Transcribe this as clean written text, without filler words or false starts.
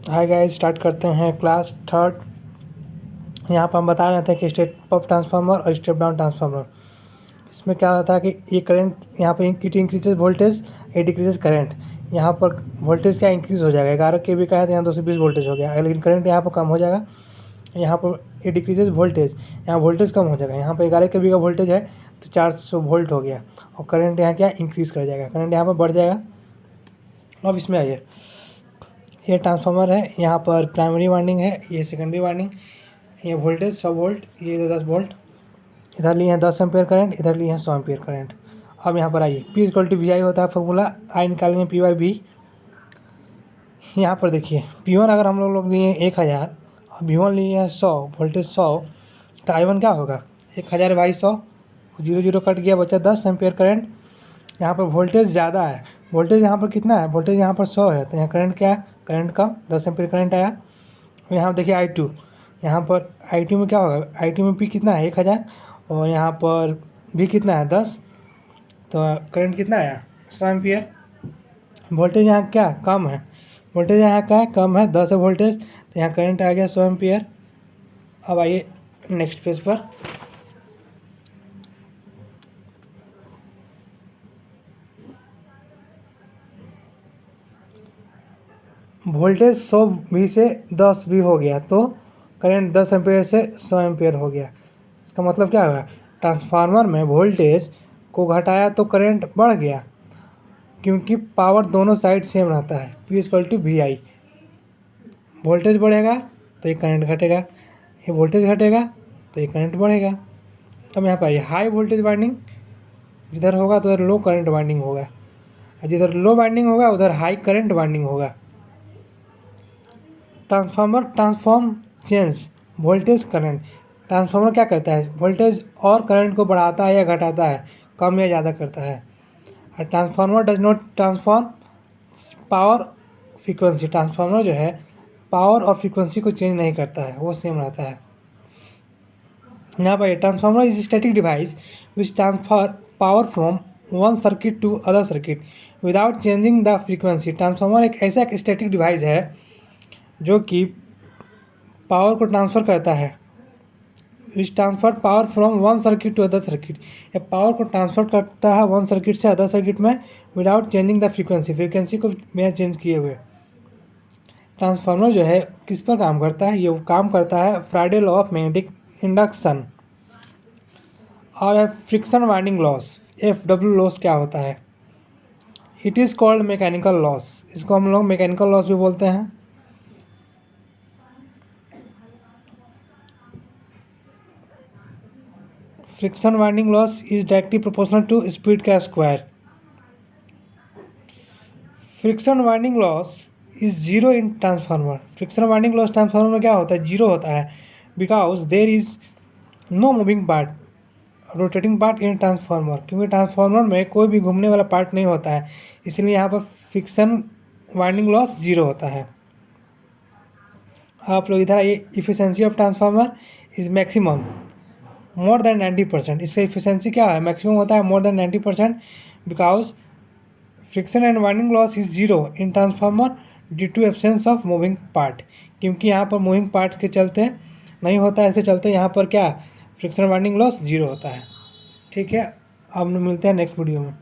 Hi guys, start करते हैं class third. यहाँ पर हम बता रहे थे कि स्टेप अप ट्रांसफार्मर और स्टेप डाउन ट्रांसफार्मर। इसमें क्या होता है कि ये करंट यहाँ पर इट इंक्रीजेज वोल्टेज, ये डिक्रीजेज करंट। यहाँ पर वोल्टेज क्या इंक्रीज हो जाएगा, 11 kV का है तो यहाँ 220 वोल्टेज हो गया, लेकिन करंट यहाँ पर कम हो जाएगा। यहाँ पर ये डिक्रीजेज वोल्टेज, यहाँ वोल्टेज कम हो जाएगा। यहाँ पर 11 kV का वोल्टेज है तो 400 वोल्ट हो गया, और करंट यहाँ क्या इंक्रीज़ कर जाएगा, करंट यहाँ पर बढ़ जाएगा। अब इसमें आइए, ये ट्रांसफार्मर है, यहाँ पर प्राइमरी वाइंडिंग है, ये सेकेंडरी वाइंडिंग, ये वोल्टेज 100 वोल्ट, ये 10 वोल्ट, इधर लिए हैं 10 एम्पेयर करंट, इधर लिए हैं 100 एम्पेयर करंट। अब यहाँ पर आइए, P = VI होता है फॉर्मूला, I निकालेंगे P/V। यहाँ पर देखिए P1 अगर हम लोग लिए 1000 और V1 लिए हैं 100, वोल्टेज 100, तो I1 क्या होगा 1000/100, 0 0 कट गया, बचा 10 एम्पेयर करंट। यहाँ पर वोल्टेज ज़्यादा है, वोल्टेज यहाँ पर कितना है, वोल्टेज यहाँ पर 100 है, तो यहाँ करंट क्या है, करंट कम, 10 एम्पेयर करंट आया। यहाँ देखिए I2, यहाँ पर I2 में क्या होगा, I2 में P कितना है 1000, और यहाँ पर V कितना है 10, तो करंट कितना आया 100 एम्पियर। वोल्टेज यहाँ क्या कम है, वोल्टेज यहाँ क्या है कम है, 10 है वोल्टेज, तो यहाँ करंट आ गया 100 एम्पियर। अब आइए नेक्स्ट पेज पर, वोल्टेज 100V से 10V हो गया, तो करंट 10 एम्पेयर से 100 एम्पेयर हो गया। इसका मतलब क्या हुआ, ट्रांसफार्मर में वोल्टेज को घटाया तो करंट बढ़ गया, क्योंकि पावर दोनों साइड सेम रहता है। P = VI, वोल्टेज बढ़ेगा तो ये करंट घटेगा, ये वोल्टेज घटेगा तो ये करंट बढ़ेगा। अब यहाँ पर आइए, हाई वोल्टेज वाइंडिंग जिधर होगा तो उधर लो करंट वाइंडिंग होगा, और जिधर लो वाइंडिंग होगा उधर हाई करंट वाइंडिंग होगा। Transformer transform change voltage current, transformer क्या करता है, वोल्टेज और करंट को बढ़ाता है या घटाता है, कम या ज़्यादा करता है। और transformer does not transform power frequency, transformer जो है पावर और फ्रीक्वेंसी को चेंज नहीं करता है, वो सेम रहता है। यहाँ पर transformer is static device which transfer power from one circuit to other circuit without changing the frequency. Transformer एक ऐसा स्टैटिक डिवाइस है जो कि पावर को ट्रांसफ़र करता है, which transfer power from one circuit to other circuit, या power को ट्रांसफ़र करता है वन सर्किट से अदर सर्किट में without changing the frequency, frequency को बिना चेंज किए हुए। ट्रांसफार्मर जो है किस पर काम करता है, ये काम करता है Faraday law of magnetic induction और friction winding loss, FW loss क्या होता है, it is called mechanical loss, इसको हम लोग मैकेनिकल लॉस भी बोलते हैं। Friction winding loss is directly proportional to speed का square. Friction winding loss is zero in transformer, friction winding loss transformer में क्या होता है, जीरो होता है, because there is no moving part, rotating part in transformer, क्योंकि transformer में कोई भी घूमने वाला पार्ट नहीं होता है, इसलिए यहाँ पर फ्रिक्शन वाइंडिंग लॉस जीरो होता है। आप लोग इधर आइए, efficiency of transformer is maximum more than 90%, इसका इफिशिएंसी क्या है, मैक्सिमम होता है more than 90%, because friction and winding loss is zero in transformer due to absence of moving part, क्योंकि यहाँ पर मूविंग पार्ट्स के चलते नहीं होता है, इसके चलते यहाँ पर क्या फ्रिक्शन वाइंडिंग लॉस जीरो होता है। ठीक है, अब मिलते हैं नेक्स्ट वीडियो में।